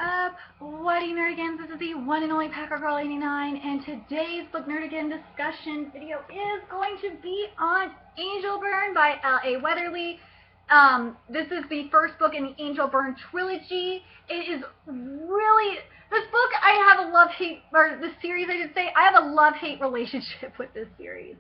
up? What nerdigans? This is the one and only Packer Girl 89, and today's book nerdigan discussion video is going to be on Angel Burn by L.A. Weatherly. This is the first book in the Angel Burn trilogy. It is really, this book I have a love-hate, or this series I should say, I have a love-hate relationship with this series.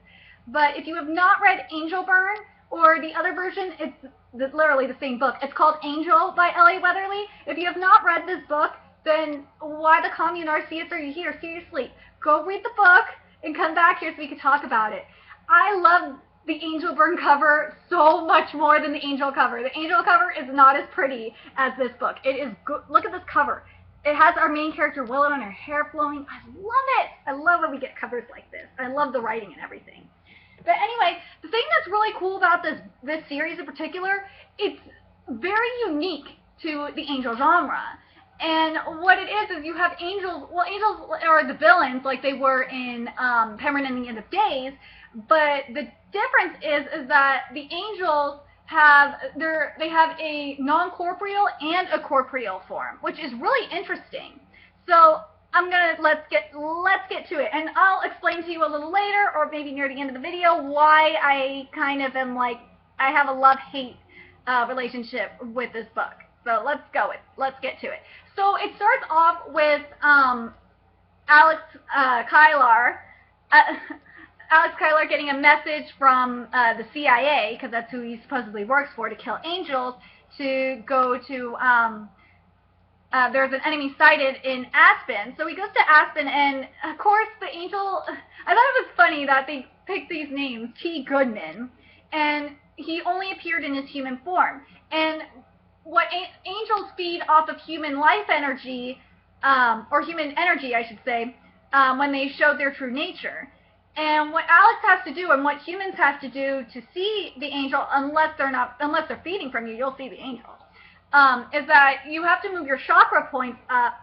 But if you have not read Angel Burn, or the other version, it's literally the same book. It's called Angel by L.A. Weatherly. If you have not read this book, then why the commune RCS are you here? Seriously, go read the book and come back here so we can talk about it. I love the Angel Burn cover so much more than the Angel cover. The Angel cover is not as pretty as this book. It is good. Look at this cover. It has our main character Willow and her hair flowing. I love it. I love when we get covers like this. I love the writing and everything. But anyway, the thing that's really cool about this series in particular, it's very unique to the Angel genre. And what it is you have angels, well, angels are the villains like they were in Permanent and the End of Days, but the difference is that the angels have a non-corporeal and a corporeal form, which is really interesting. So let's get to it, and I'll explain to you a little later, or maybe near the end of the video, why I kind of am like, I have a love-hate relationship with this book. So let's get to it. So it starts off with Alex Kylar getting a message from the CIA, because that's who he supposedly works for, to kill angels, to go to there's an enemy sighted in Aspen. So he goes to Aspen, and of course the angel, I thought it was funny that they picked these names, T. Goodman, and he only appeared in his human form. And what angels feed off of human life energy, or human energy I should say, when they show their true nature. And what Alex has to do, and what humans have to do to see the angel, unless they're feeding from you, you'll see the angel. Is that you have to move your chakra points up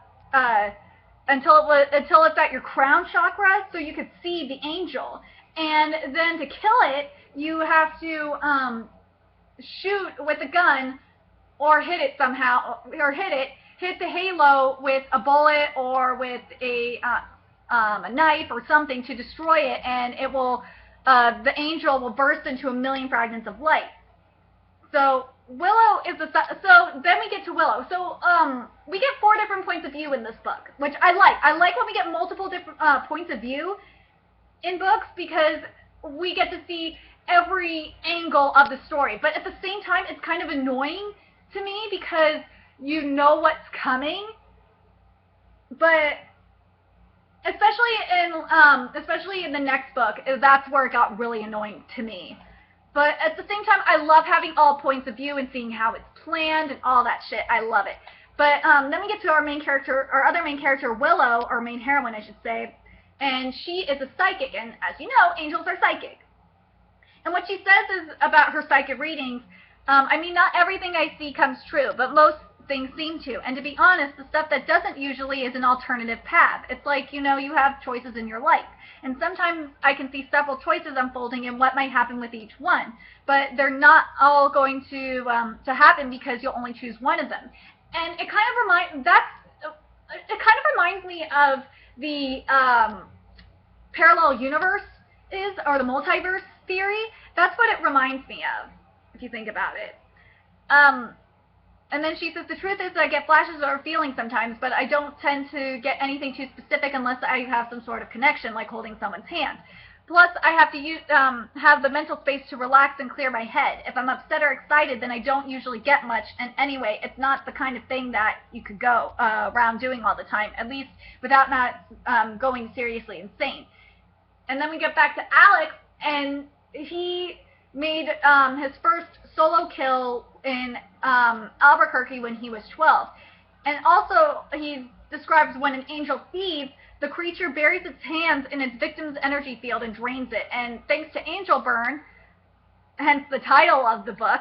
until it's at your crown chakra, so you could see the angel. And then to kill it, you have to shoot with a gun, or hit it somehow, or hit the halo with a bullet or with a knife or something to destroy it, and it will, the angel will burst into a million fragments of light. So Willow is so then we get to Willow. So we get 4 different points of view in this book, which I like. I like when we get multiple different points of view in books, because we get to see every angle of the story. But at the same time, it's kind of annoying to me because you know what's coming. But especially in the next book, that's where it got really annoying to me. But at the same time, I love having all points of view and seeing how it's planned and all that shit. I love it. But then we get to our main character, our other main character, Willow, or main heroine, I should say. And she is a psychic, and as you know, angels are psychic. And what she says is about her psychic readings, I mean, not everything I see comes true, but most things seem to. And to be honest, the stuff that doesn't usually is an alternative path. It's like, you know, you have choices in your life. And sometimes I can see several choices unfolding and what might happen with each one. But they're not all going to happen because you'll only choose one of them. And it kind of reminds me of the parallel universe or the multiverse theory. That's what it reminds me of, if you think about it. And then she says, the truth is that I get flashes or feelings sometimes, but I don't tend to get anything too specific unless I have some sort of connection, like holding someone's hand. Plus, I have to have the mental space to relax and clear my head. If I'm upset or excited, then I don't usually get much. And anyway, it's not the kind of thing that you could go around doing all the time, at least without not going seriously insane. And then we get back to Alex, and he made his first solo kill in Albuquerque when he was 12. And also, he describes when an angel feeds, the creature buries its hands in its victim's energy field and drains it. And thanks to Angel Burn, hence the title of the book,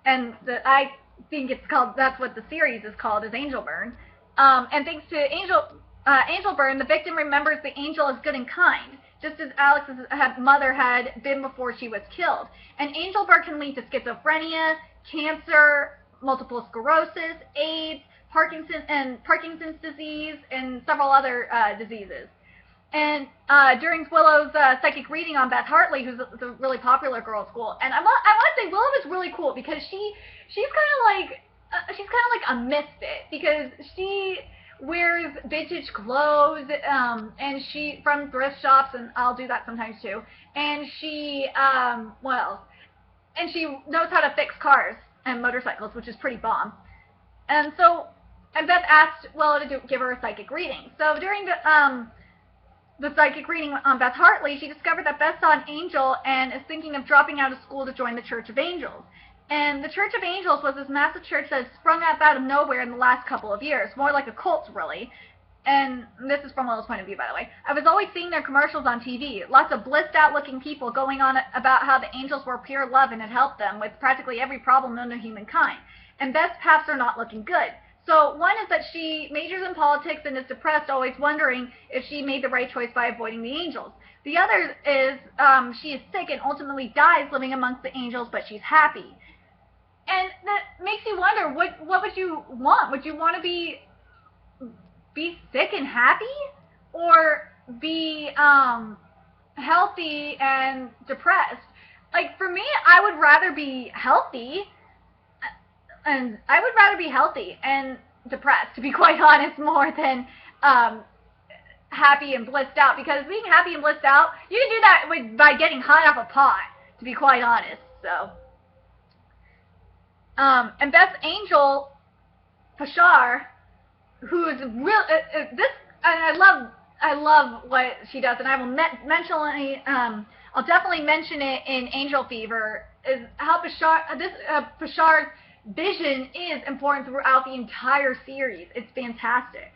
and I think it's called, that's what the series is called, is Angel Burn. And thanks to Angel Burn, the victim remembers the angel as good and kind, just as Alex's mother had been before she was killed. And Angel Burn can lead to schizophrenia, cancer, multiple sclerosis, AIDS, Parkinson's disease and several other diseases. And during Willow's psychic reading on Beth Hartley, who's a really popular girl at school, and I want to say Willow is really cool because she's kind of like a misfit because she wears vintage clothes, and she from thrift shops, and I'll do that sometimes too. And she and she knows how to fix cars and motorcycles, which is pretty bomb. And Beth asked Willow to give her a psychic reading. So during the psychic reading on Beth Hartley, she discovered that Beth saw an angel and is thinking of dropping out of school to join the Church of Angels. And the Church of Angels was this massive church that has sprung up out of nowhere in the last couple of years, more like a cult, really. And this is from Willow's point of view, by the way. I was always seeing their commercials on TV. Lots of blissed out looking people going on about how the angels were pure love and had helped them with practically every problem known to humankind. And Beth's paths are not looking good. So one is that she majors in politics and is depressed, always wondering if she made the right choice by avoiding the angels. The other is she is sick and ultimately dies living amongst the angels, but she's happy. And that makes you wonder, what would you want? Would you want to be sick and happy, or be healthy and depressed? Like, for me, I would rather be healthy, and depressed, to be quite honest, more than happy and blissed out, because being happy and blissed out, you can do that by getting high off a pot, to be quite honest. So and Beth's angel, Pashar, who is real, I love what she does, and I will I'll definitely mention it in Angel Fever, is how Pashar's vision is important throughout the entire series. It's fantastic.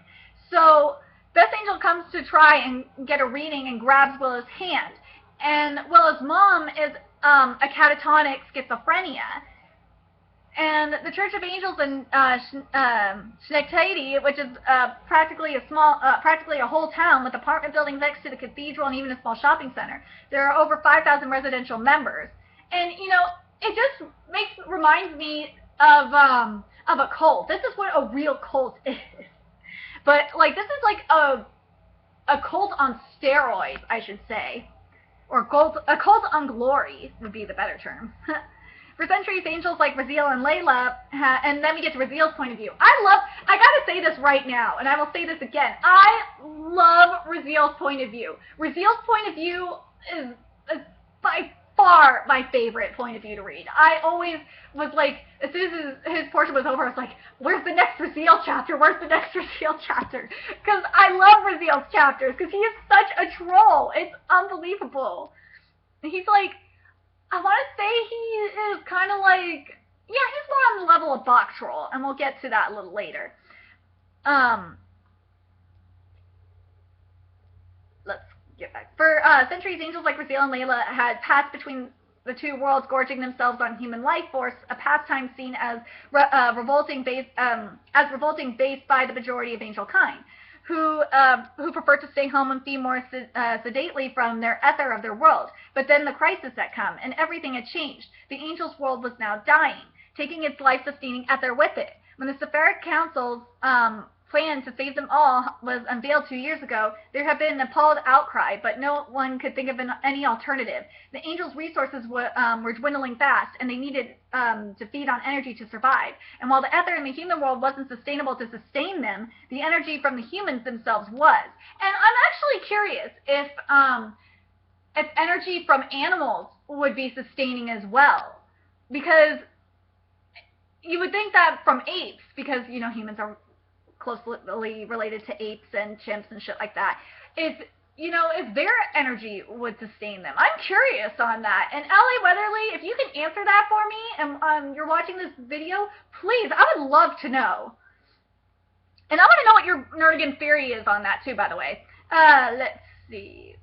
So Beth's angel comes to try and get a reading and grabs Willow's hand, and Willow's mom is a catatonic schizophrenia. And the Church of Angels in Schenectady, which is practically a whole town with apartment buildings next to the cathedral and even a small shopping center. There are over 5,000 residential members, and you know, it just reminds me of a cult. This is what a real cult is. But like, this is like a cult on steroids, I should say, or a cult on glory would be the better term. For centuries, angels like Raziel and Layla, and then we get to Raziel's point of view. I gotta say this right now, and I will say this again. I love Raziel's point of view. Raziel's point of view is by far my favorite point of view to read. I always was like, as soon as his portion was over, I was like, where's the next Raziel chapter? Where's the next Raziel chapter? Because I love Raziel's chapters, because he is such a troll. It's unbelievable. He's like, I want to say he is kind of like, yeah, he's more on the level of Bach Troll, and we'll get to that a little later. Let's get back. For centuries, angels like Raziel and Layla had passed between the two worlds, gorging themselves on human life force, a pastime seen as revolting based by the majority of angel kind, who prefer to stay home and feed more sedately from their ether of their world. But then the crisis had come, and everything had changed. The angels' world was now dying, taking its life-sustaining ether with it. When the Sephiric Council's plan to save them all was unveiled 2 years ago, there had been an appalled outcry, but no one could think of any alternative. The angels' resources were dwindling fast, and they needed to feed on energy to survive. And while the ether in the human world wasn't sustainable to sustain them, the energy from the humans themselves was. And I'm actually curious if energy from animals would be sustaining as well, because you would think that from apes, because, you know, humans are closely related to apes and chimps and shit like that, if their energy would sustain them. I'm curious on that. And L.A. Weatherly, if you can answer that for me, and you're watching this video, please, I would love to know. And I want to know what your Nerdigan theory is on that too, by the way. Let's see.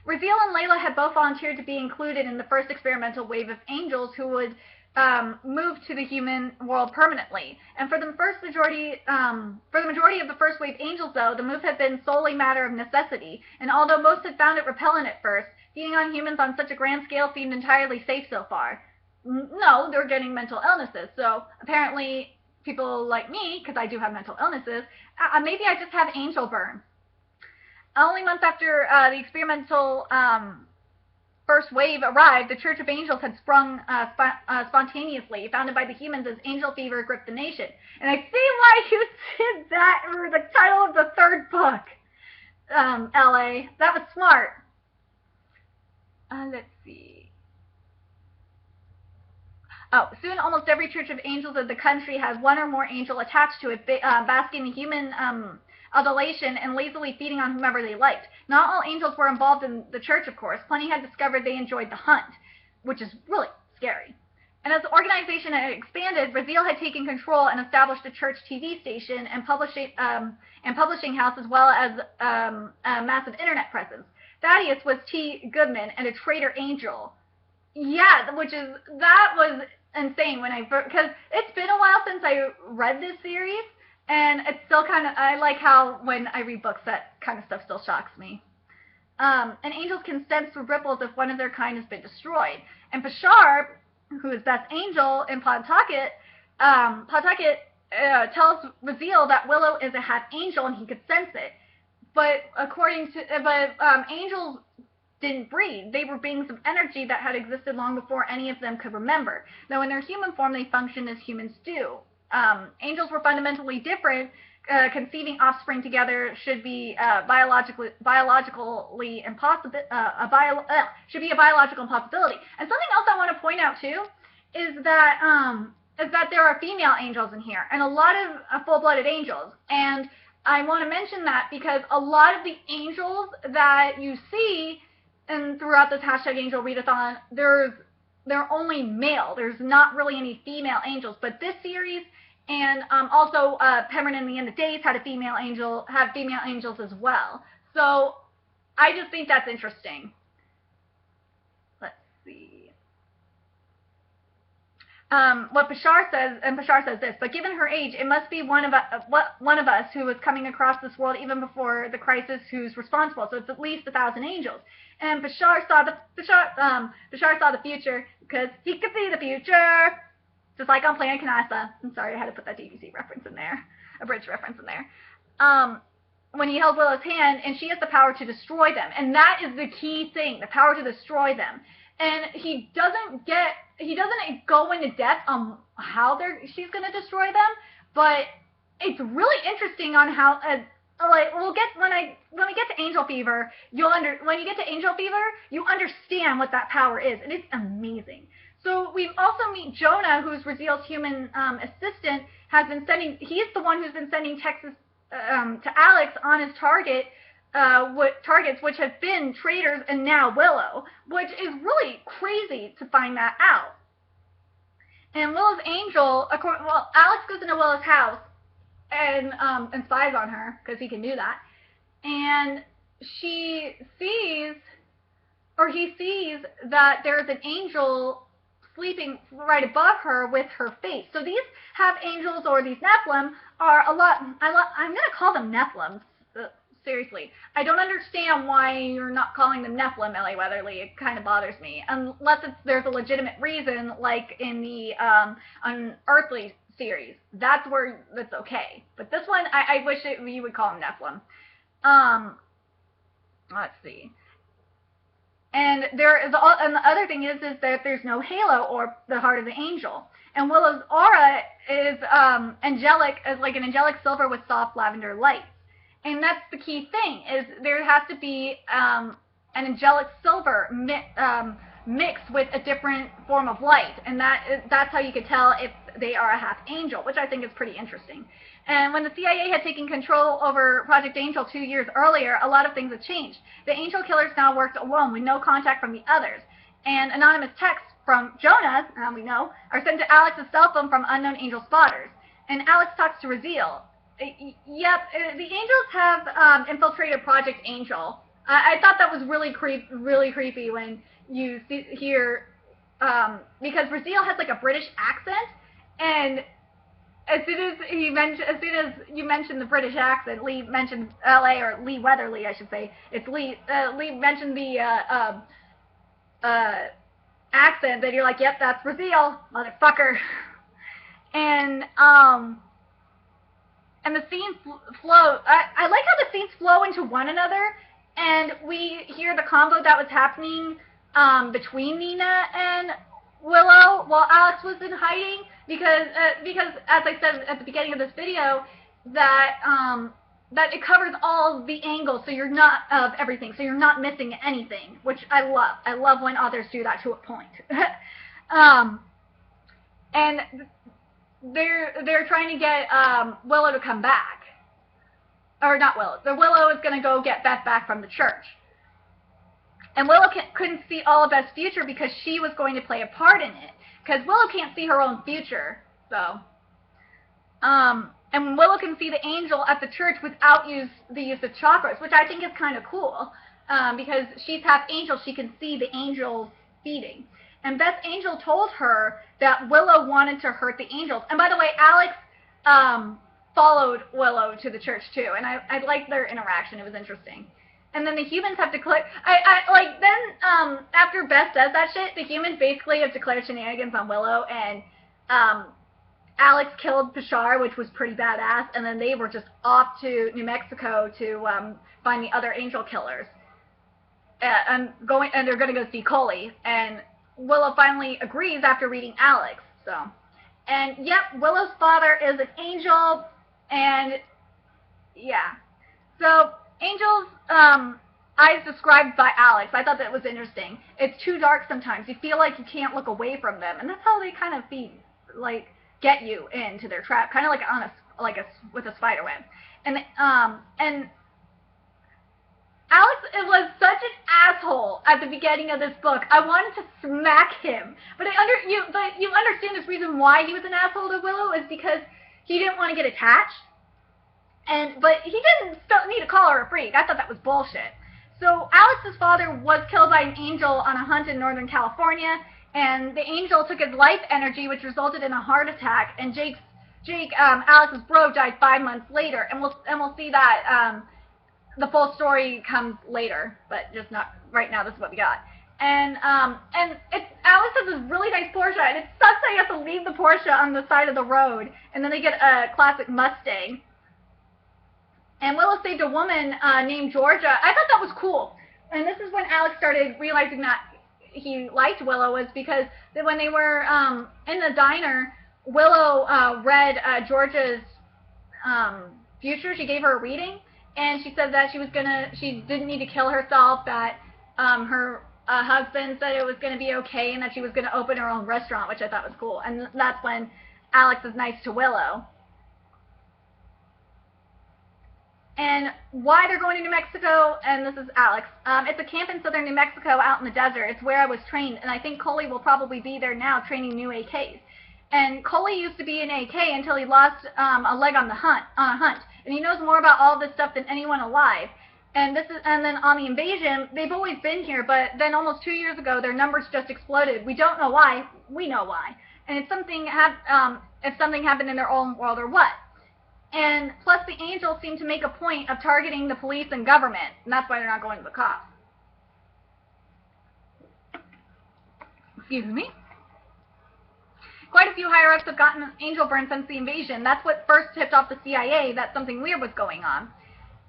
Raziel and Layla had both volunteered to be included in the first experimental wave of angels who would move to the human world permanently. And for the majority of the first wave angels, though, the move had been solely matter of necessity. And although most had found it repellent at first, feeding on humans on such a grand scale seemed entirely safe so far. No, they're getting mental illnesses. So apparently people like me, because I do have mental illnesses, maybe I just have angel burn. Only months after the experimental first wave arrived, the Church of Angels had sprung spontaneously, founded by the humans as angel fever gripped the nation. And I see why you did that for the title of the third book, LA. That was smart. Let's see. Oh, soon almost every Church of Angels of the country has one or more angel attached to it, basking in human adulation and lazily feeding on whomever they liked. Not all angels were involved in the church, of course. Plenty had discovered they enjoyed the hunt, which is really scary. And as the organization had expanded, Raziel had taken control and established a church TV station and publishing house, as well as a massive internet presence. Thaddeus was T. Goodman and a traitor angel. Yeah, that was insane because it's been a while since I read this series, and it's still I like how when I read books that kind of stuff still shocks me. And angels can sense through ripples if one of their kind has been destroyed. And Bashar, who is Beth's angel in Pawtucket, tells Raziel that Willow is a half angel and he could sense it. But angels didn't breed. They were beings of energy that had existed long before any of them could remember. Though in their human form, they function as humans do. Angels were fundamentally different. Conceiving offspring together should be biologically impossible. Should be a biological impossibility. And something else I want to point out too is that there are female angels in here, and a lot of full-blooded angels. And I want to mention that because a lot of the angels that you see and throughout this hashtag AngelReadAthon, they're only male. There's not really any female angels. But this series and also Pemberton and the End of Days have female angels as well. So I just think that's interesting. Let's see. What Bashar says, and Bashar says this, but given her age, it must be one of us who was coming across this world even before the crisis who's responsible. So it's at least 1,000 angels. And Bashar saw the future because he could see the future, just like on Planet Kanasa. I'm sorry, I had to put that DVC reference in there, a bridge reference in there. When he held Willow's hand, and she has the power to destroy them, and that is the key thing, the power to destroy them. And he doesn't go into depth on how she's going to destroy them, but it's really interesting on how. When we get to Angel Fever, when you get to Angel Fever, you understand what that power is, and it's amazing. So we also meet Jonah, who's Raziel's human assistant. He's the one who's been sending texts to Alex on his targets, which have been traitors and now Willow, which is really crazy to find that out. And Willow's angel, Alex goes into Willow's house and spies on her because he can do that, and he sees that there's an angel sleeping right above her with her face. So these half angels, or these Nephilim, are I'm going to call them Nephilims. Seriously, I don't understand why you're not calling them Nephilim, Ellie Weatherly. It kind of bothers me, unless there's a legitimate reason, like in the Unearthly series. That's okay. But this one, I wish you would call them Nephilim. Let's see. And the other thing is that there's no halo or the heart of the angel. And Willow's aura is angelic, as like an angelic silver with soft lavender light. And that's the key thing, is there has to be an angelic silver mixed with a different form of light. And that's how you could tell if they are a half angel, which I think is pretty interesting. And when the CIA had taken control over Project Angel 2 years earlier, a lot of things had changed. The angel killers now worked alone with no contact from the others. And anonymous texts from Jonah, we know, are sent to Alex's cell phone from unknown angel spotters. And Alex talks to Raziel. Yep, the angels have infiltrated Project Angel. I thought that was really creepy when you hear, because Raziel has like a British accent, and as soon as you mention the British accent, Lee mentioned L.A., or Lee Weatherly, I should say. It's Lee. Lee mentioned the accent, and you're like, yep, that's Raziel, motherfucker. And and the scenes flow. I like how the scenes flow into one another, and we hear the combo that was happening between Nina and Willow while Alex was in hiding, because as I said at the beginning of this video, that that it covers all the angles, so you're not of everything, so you're not missing anything, which I love. I love when authors do that to a point. And they're trying to get Willow to come back, or not Willow. The Willow is going to go get Beth back from the church, and Willow couldn't see all of Beth's future because she was going to play a part in it. Because Willow can't see her own future, so and Willow can see the angel at the church without the use of chakras, which I think is kind of cool, because she's half angel. She can see the angels feeding. And Beth's angel told her that Willow wanted to hurt the angels. And by the way, Alex followed Willow to the church too, and I liked their interaction. It was interesting. And then the humans have declared, after Beth says that shit, the humans basically have declared shenanigans on Willow, and Alex killed Pashar, which was pretty badass, and then they were just off to New Mexico to find the other angel killers. And they're going to go see Coley, and Willow finally agrees after reading Alex. So, and yep, Willow's father is an angel, and yeah. So angels, eyes described by Alex. I thought that was interesting. It's too dark sometimes. You feel like you can't look away from them, and that's how they kind of get you into their trap, kind of like with a spider web. And Alex was such an asshole at the beginning of this book. I wanted to smack him, but you understand this reason why he was an asshole to Willow is because he didn't want to get attached, but he didn't need to call her a freak. I thought that was bullshit. So Alex's father was killed by an angel on a hunt in Northern California, and the angel took his life energy, which resulted in a heart attack. And Alex's bro, died 5 months later, and we'll see that. The full story comes later, but just not right now. This is what we got. And Alex has this really nice Porsche, and it sucks that you have to leave the Porsche on the side of the road, and then they get a classic Mustang. And Willow saved a woman named Georgia. I thought that was cool. And this is when Alex started realizing that he liked Willow, was because when they were in the diner, Willow read Georgia's future. She gave her a reading. And she said that she didn't need to kill herself, that her husband said it was going to be okay, and that she was going to open her own restaurant, which I thought was cool. And that's when Alex is nice to Willow. And why they're going to New Mexico, and this is Alex. It's a camp in southern New Mexico out in the desert. It's where I was trained, and I think Coley will probably be there now training new AKs. And Coley used to be an AK until he lost a leg on a hunt. And he knows more about all this stuff than anyone alive. And then on the invasion, they've always been here, but then almost 2 years ago, their numbers just exploded. We don't know why. We know why. And if something happened in their own world or what. And plus, the angels seem to make a point of targeting the police and government, and that's why they're not going to the cops. Excuse me. Quite a few higher-ups have gotten angel burn since the invasion. That's what first tipped off the CIA that something weird was going on.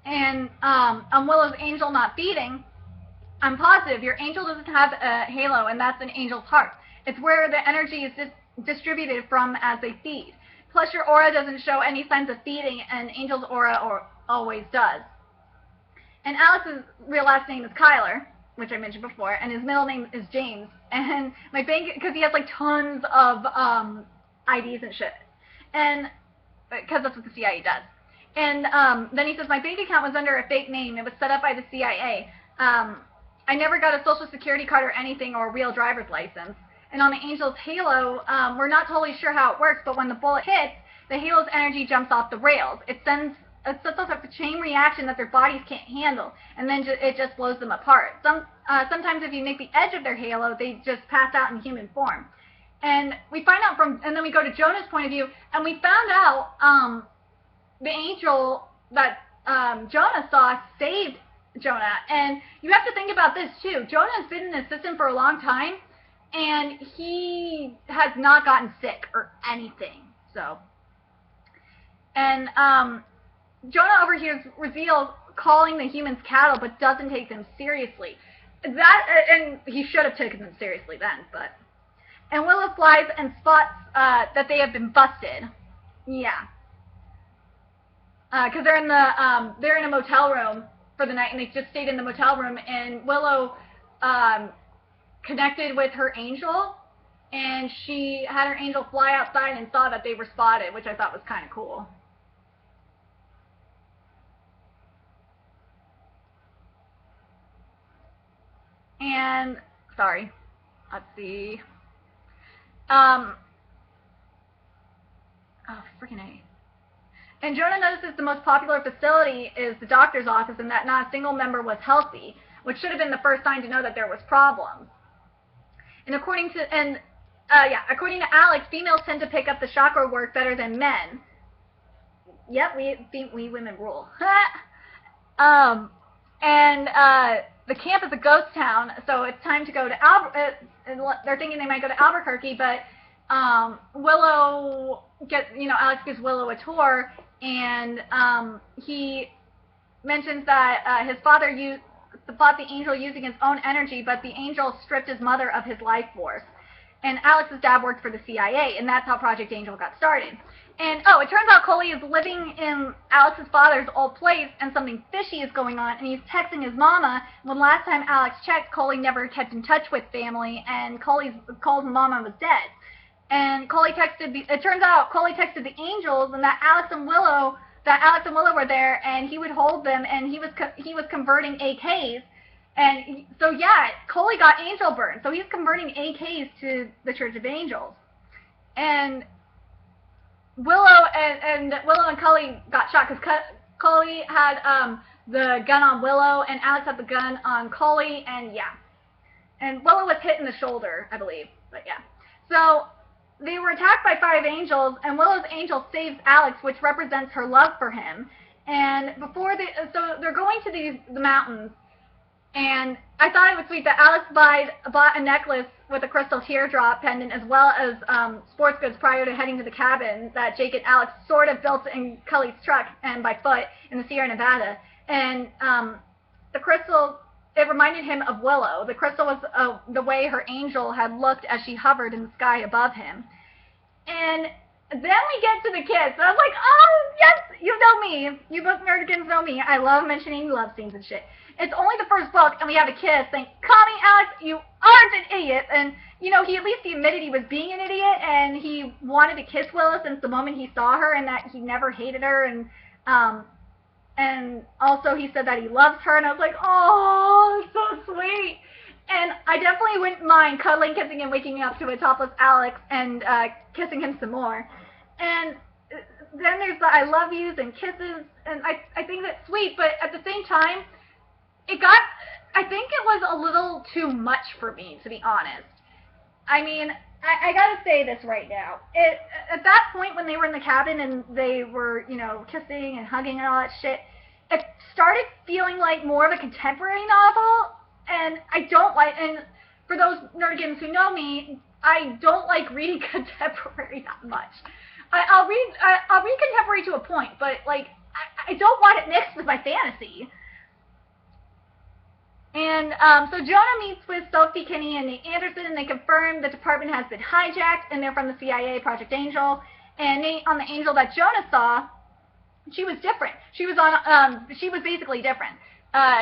And on Willow's angel not feeding, I'm positive your angel doesn't have a halo, and that's an angel's heart. It's where the energy is distributed from as they feed. Plus, your aura doesn't show any signs of feeding, and angel's aura always does. And Alex's real last name is Kyler, which I mentioned before, and his middle name is James. And my bank, because he has like tons of IDs and shit, and because that's what the CIA does. And then he says, my bank account was under a fake name. It was set up by the CIA. I never got a social security card or anything, or a real driver's license. And on the angel's halo, we're not totally sure how it works, but when the bullet hits, the halo's energy jumps off the rails. It sets off a chain reaction that their bodies can't handle, and then it just blows them apart. Sometimes if you make the edge of their halo, they just pass out in human form. And we find out and then we go to Jonah's point of view, and we found out the angel that Jonah saw saved Jonah. And you have to think about this too. Jonah's been an assistant for a long time, and he has not gotten sick or anything. So, and Jonah overhears reveals calling the humans cattle, but doesn't take them seriously. And he should have taken them seriously then, but. And Willow flies and spots that they have been busted. Yeah. Because they're in a motel room for the night, and they just stayed in the motel room, and Willow connected with her angel, and she had her angel fly outside and saw that they were spotted, which I thought was kind of cool. And, sorry, let's see. Oh, freaking A. And Jonah notices the most popular facility is the doctor's office, and that not a single member was healthy, which should have been the first sign to know that there was problems. And according to Alex, females tend to pick up the chakra work better than men. Yep, we women rule. The camp is a ghost town, so it's time to go to they're thinking they might go to Albuquerque, but Alex gives Willow a tour, and he mentions that his father thought the angel using his own energy, but the angel stripped his mother of his life force. And Alex's dad worked for the CIA, and that's how Project Angel got started. And, it turns out Coley is living in Alex's father's old place, and something fishy is going on, and he's texting his mama. When last time Alex checked, Coley never kept in touch with family, and Coley's mama was dead. And it turns out Coley texted the angels, and that Alex and Willow were there, and he would hold them, and he was converting AKs. And so, yeah, Coley got angel burn, so he's converting AKs to the Church of Angels. And Willow and Coley got shot because Coley had the gun on Willow, and Alex had the gun on Coley, and yeah. And Willow was hit in the shoulder, I believe, but yeah. So they were attacked by 5 angels, and Willow's angel saves Alex, which represents her love for him. And so they're going to the mountains, and I thought it was sweet that Alex bought a necklace with a crystal teardrop pendant, as well as sports goods prior to heading to the cabin that Jake and Alex sort of built in Cully's truck and by foot in the Sierra Nevada. And the crystal, it reminded him of Willow. The crystal was the way her angel had looked as she hovered in the sky above him. And then we get to the kiss. And I was like, oh, yes, you know me. You book nerdigans know me. I love mentioning love scenes and shit. It's only the first book, and we have a kiss saying, call me Alex, you aren't an idiot. And, he at least admitted he was being an idiot, and he wanted to kiss Willow since the moment he saw her, and that he never hated her. And also he said that he loves her, and I was like, oh, so sweet. And I definitely wouldn't mind cuddling, kissing, and waking up to a topless Alex and kissing him some more. And then there's the I love yous and kisses, and I think that's sweet, but at the same time, I think it was a little too much for me, to be honest. I mean, I gotta say this right now. At that point when they were in the cabin and they were, kissing and hugging and all that shit, it started feeling like more of a contemporary novel, and and for those nerdigans who know me, I don't like reading contemporary that much. I'll read contemporary to a point, but, I don't want it mixed with my fantasy. And so Jonah meets with Sophie Kinney and Nate Anderson, and they confirm the department has been hijacked, and they're from the CIA, Project Angel. And Nate, on the angel that Jonah saw, she was different. She was basically different.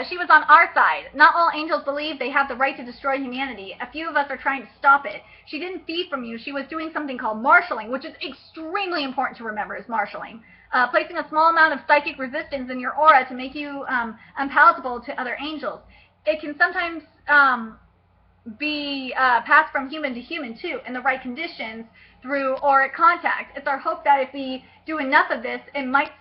She was on our side. Not all angels believe they have the right to destroy humanity. A few of us are trying to stop it. She didn't feed from you. She was doing something called marshalling, which is extremely important to remember, is marshalling. Placing a small amount of psychic resistance in your aura to make you unpalatable to other angels. It can sometimes be passed from human to human, too, in the right conditions through auric contact. It's our hope that if we do enough of this, it might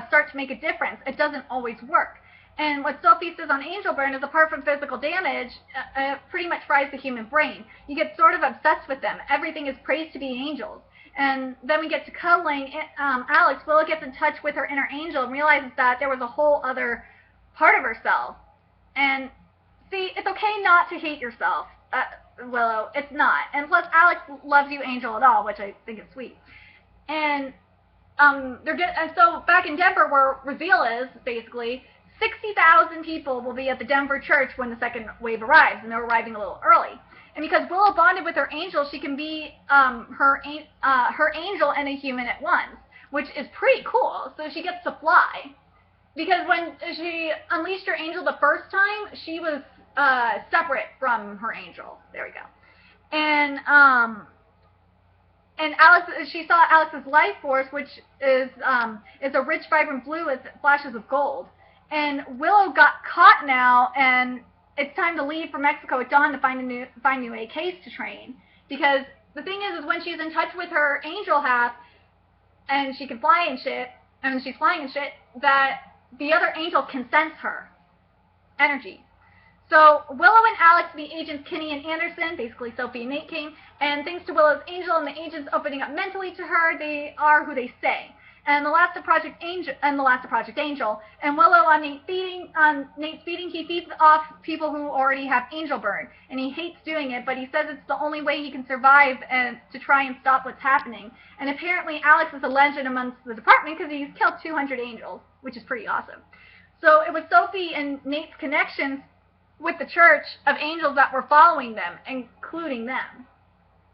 start to make a difference. It doesn't always work. And what Sophie says on Angel Burn is, apart from physical damage, it pretty much fries the human brain. You get sort of obsessed with them. Everything is praised to be angels. And then we get to cuddling Alex. Willow gets in touch with her inner angel and realizes that there was a whole other part of herself. And see, it's okay not to hate yourself, Willow. It's not. And plus, Alex loves you, Angel, at all, which I think is sweet. And and so back in Denver, where reveal is, basically, 60,000 people will be at the Denver church when the second wave arrives, and they're arriving a little early. And because Willow bonded with her angel, she can be her angel and a human at once, which is pretty cool. So she gets to fly. Because when she unleashed her angel the first time, she was separate from her angel. There we go. And Alex, she saw Alex's life force, which is a rich, vibrant blue with flashes of gold. And Willow got caught now, and it's time to leave for Mexico at dawn to find new AKs to train. Because the thing is when she's in touch with her angel half, and she can fly and shit, and she's flying and shit, that the other angel can sense her energy. So Willow and Alex, the agents Kinney and Anderson, basically Sophie and Nate, came, and thanks to Willow's angel and the agents opening up mentally to her, they are who they say. And the last of Project Angel, and Willow on Nate's feeding, he feeds off people who already have angel burn, and he hates doing it, but he says it's the only way he can survive and to try and stop what's happening. And apparently Alex is a legend amongst the department because he's killed 200 angels, which is pretty awesome. So it was Sophie and Nate's connections with the church of angels that were following them, including them,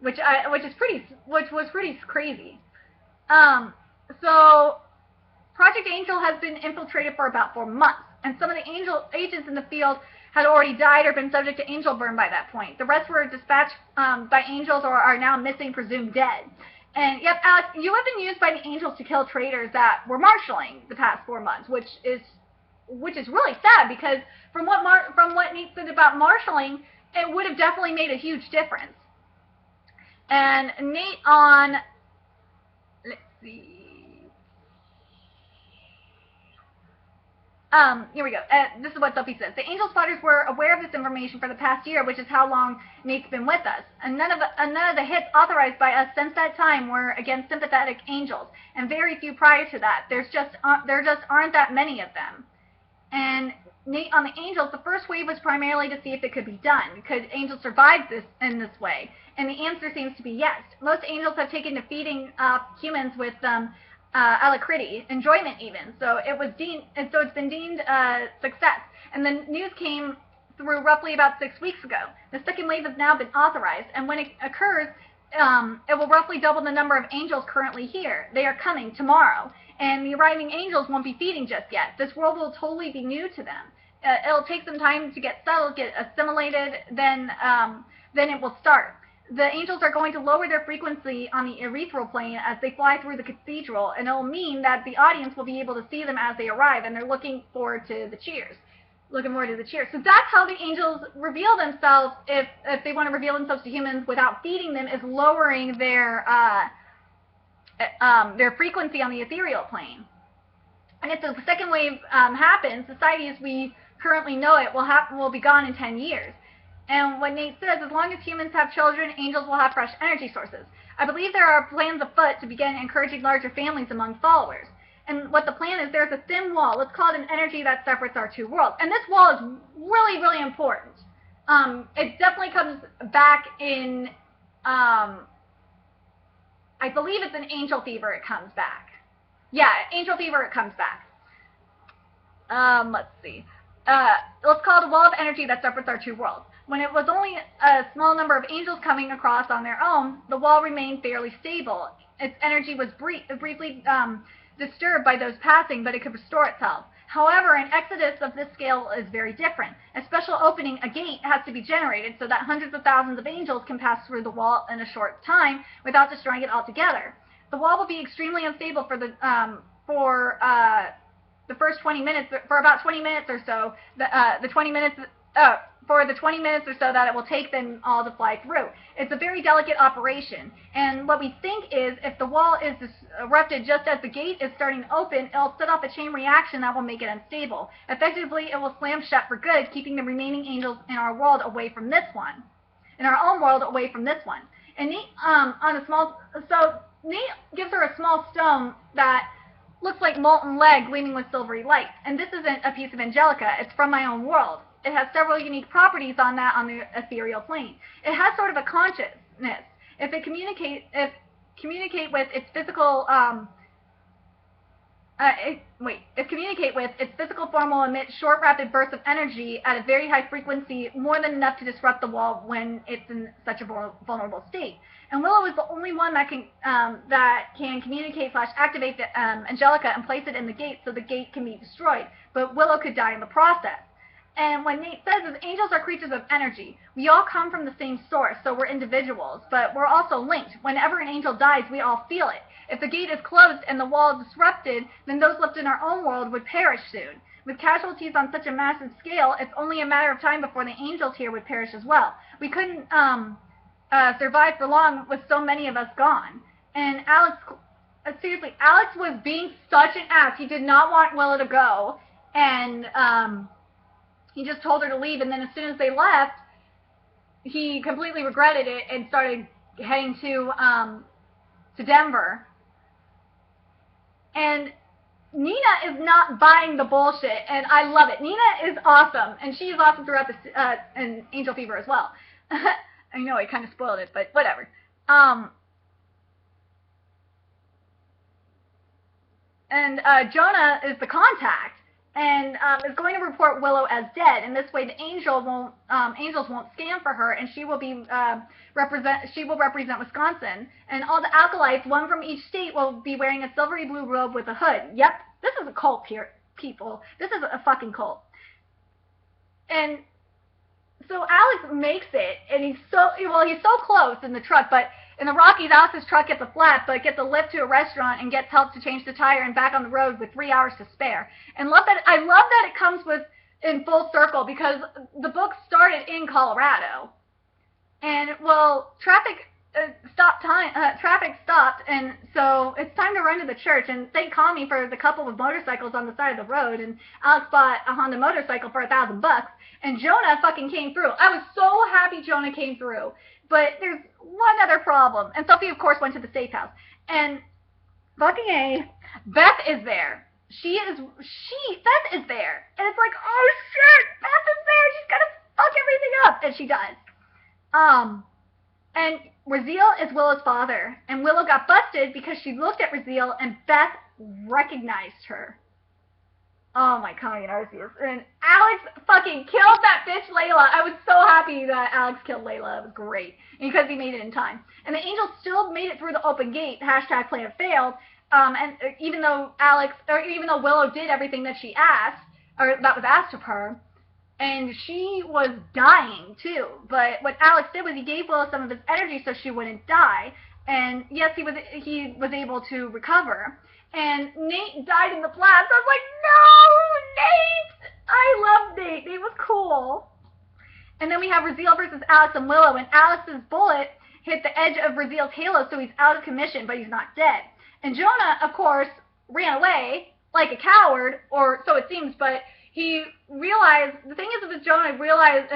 which was pretty crazy. So Project Angel has been infiltrated for about 4 months, and some of the angel agents in the field had already died or been subject to angel burn by that point. The rest were dispatched by angels or are now missing, presumed dead. And yep, Alex, you have been used by the angels to kill traitors that were marshalling the past 4 months, which is really sad, because from what Nate said about marshalling, it would have definitely made a huge difference. And Nate on, let's see. Here we go. This is what Sophie says. The angel spotters were aware of this information for the past year, which is how long Nate's been with us. And none of the hits authorized by us since that time were against sympathetic angels, and very few prior to that. There just aren't that many of them. And Nate on the angels, the first wave was primarily to see if it could be done. Could angels survive this in this way? And the answer seems to be yes. Most angels have taken to feeding humans with alacrity, enjoyment even. So it's been deemed a success. And the news came through roughly about 6 weeks ago. The second wave has now been authorized, and when it occurs, it will roughly double the number of angels currently here. They are coming tomorrow, and the arriving angels won't be feeding just yet. This world will totally be new to them. It'll take some time to get settled, get assimilated, then it will start. The angels are going to lower their frequency on the ethereal plane as they fly through the cathedral, and it'll mean that the audience will be able to see them as they arrive, and they're looking forward to the cheers. So that's how the angels reveal themselves, if they want to reveal themselves to humans without feeding them, is lowering their frequency on the ethereal plane. And if the second wave happens, society as we currently know it will be gone in 10 years. And what Nate says, as long as humans have children, angels will have fresh energy sources. I believe there are plans afoot to begin encouraging larger families among followers. And what the plan is, there's a thin wall. Let's call it an energy that separates our two worlds. And this wall is really, really important. It definitely comes back in, I believe it's in Angel Fever it comes back. Yeah, Angel Fever it comes back. Let's see. Let's call it a wall of energy that separates our two worlds. When it was only a small number of angels coming across on their own, the wall remained fairly stable. Its energy was briefly disturbed by those passing, but it could restore itself. However, an exodus of this scale is very different. A special opening, a gate, has to be generated so that hundreds of thousands of angels can pass through the wall in a short time without destroying it altogether. The wall will be extremely unstable for the first 20 minutes, for about 20 minutes or so. For the 20 minutes or so that it will take them all to fly through. It's a very delicate operation, and what we think is if the wall is disrupted just as the gate is starting to open, it'll set off a chain reaction that will make it unstable. Effectively, it will slam shut for good, keeping the remaining angels in our world away from this one, in our own world away from this one. And Nate, Nate gives her a small stone that looks like molten lead gleaming with silvery light, and this isn't a piece of Angelica, it's from my own world. It has several unique properties on the ethereal plane. It has sort of a consciousness. It communicate with its physical its physical form will emit short, rapid bursts of energy at a very high frequency, more than enough to disrupt the wall when it's in such a vulnerable state. And Willow is the only one that can communicate / activate the Angelica and place it in the gate so the gate can be destroyed. But Willow could die in the process. And what Nate says is angels are creatures of energy. We all come from the same source, so we're individuals, but we're also linked. Whenever an angel dies, we all feel it. If the gate is closed and the wall disrupted, then those left in our own world would perish soon. With casualties on such a massive scale, it's only a matter of time before the angels here would perish as well. We couldn't survive for long with so many of us gone. And Alex, seriously, Alex was being such an ass. He did not want Willow to go, and he just told her to leave, and then as soon as they left, he completely regretted it and started heading to Denver. And Nina is not buying the bullshit, and I love it. Nina is awesome, and she is awesome throughout and Angel Fever as well. I know I kind of spoiled it, but whatever. Jonah is the contact, and is going to report Willow as dead. And this way, the angels won't scan for her, and she will represent Wisconsin. And all the acolytes, one from each state, will be wearing a silvery blue robe with a hood. Yep, this is a cult here, people. This is a fucking cult. And so Alex makes it, and he's so close in the truck, but in the Rockies, Alex's truck gets a flat, but gets a lift to a restaurant and gets help to change the tire and back on the road with 3 hours to spare. And I love that it comes in full circle, because the book started in Colorado. And, well, traffic stopped, and so it's time to run to the church. And thank Kami for the couple of motorcycles on the side of the road. And Alex bought a Honda motorcycle for $1,000, and Jonah fucking came through. I was so happy Jonah came through. But there's one other problem. And Sophie, of course, went to the safe house. And fucking Beth is there. Beth is there. And it's like, oh shit, Beth is there. She's gonna fuck everything up. And she does. And Raziel is Willow's father. And Willow got busted because she looked at Raziel and Beth recognized her. Oh my God, Arceus. And Alex fucking killed that bitch Layla. I was so happy that Alex killed Layla. It was great. Because he made it in time. And the angels still made it through the open gate. # plan failed. And even though Willow did everything that she asked, or that was asked of her, and she was dying too. But what Alex did was he gave Willow some of his energy so she wouldn't die. And yes, he was able to recover. And Nate died in the blast. I was like, no, Nate! I love Nate. Nate was cool. And then we have Raziel versus Alex and Willow, and Alex's bullet hit the edge of Raziel's halo, so he's out of commission, but he's not dead. And Jonah, of course, ran away like a coward, or so it seems, but he realized, the thing is with Jonah, he realized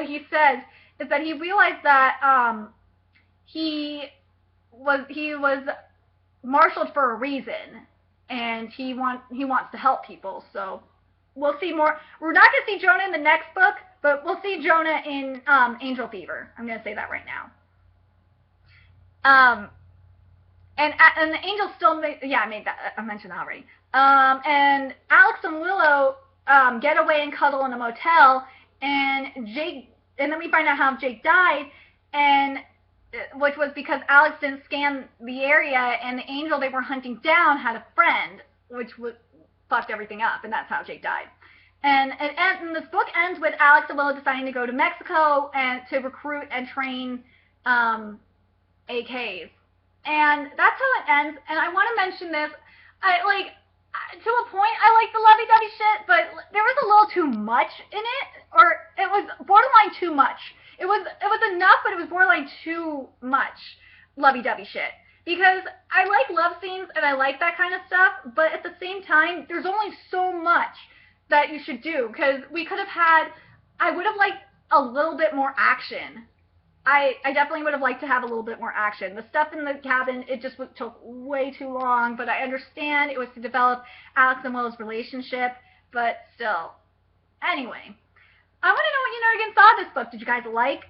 that he was marshaled for a reason. And he wants to help people, so we'll see more. We're not going to see Jonah in the next book, but we'll see Jonah in Angel Fever. I'm going to say that right now. And the angels still I mentioned that already. And Alex and Willow get away and cuddle in a motel, and then we find out how Jake died, and which was because Alex didn't scan the area, and the angel they were hunting down had a friend, which fucked everything up, and that's how Jake died. And this book ends with Alex and Willow deciding to go to Mexico and to recruit and train AKs. And that's how it ends. And I want to mention this. To a point, I like the lovey-dovey shit, but there was a little too much in it, or it was borderline too much. It was enough, but it was borderline too much lovey-dovey shit. Because I like love scenes and I like that kind of stuff, but at the same time, there's only so much that you should do. Because I would have liked a little bit more action. I definitely would have liked to have a little bit more action. The stuff in the cabin, it just took way too long, but I understand it was to develop Alex and Willow's relationship, but still. Anyway. I want to know what you nerdigans thought of this book. Did you guys like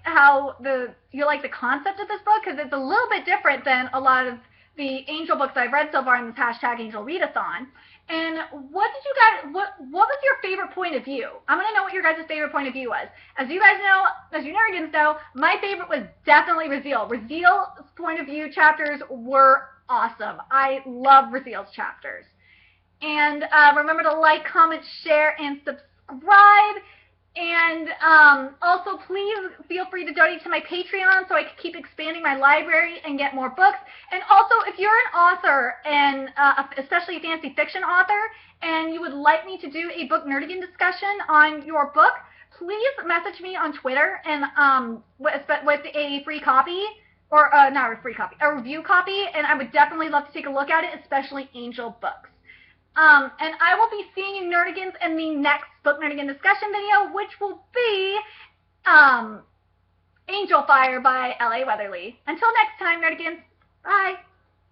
you like the concept of this book? Because it's a little bit different than a lot of the angel books I've read so far in this hashtag AngelReadAthon. And what did you guys, what was your favorite point of view? I'm going to know what your guys' favorite point of view was. As you guys know, as you Nerdigans know, my favorite was definitely Raziel. Raziel's point of view chapters were awesome. I love Raziel's chapters. And remember to like, comment, share, and subscribe. And also, please feel free to donate to my Patreon so I can keep expanding my library and get more books. And also, if you're an author, and especially a fantasy fiction author, and you would like me to do a book nerdigan discussion on your book, please message me on Twitter and with a free copy, or not a free copy, a review copy, and I would definitely love to take a look at it, especially Angel books. And I will be seeing you Nerdigans in the next book Nerdigan discussion video, which will be Angel Fire by L.A. Weatherly. Until next time, Nerdigans, bye!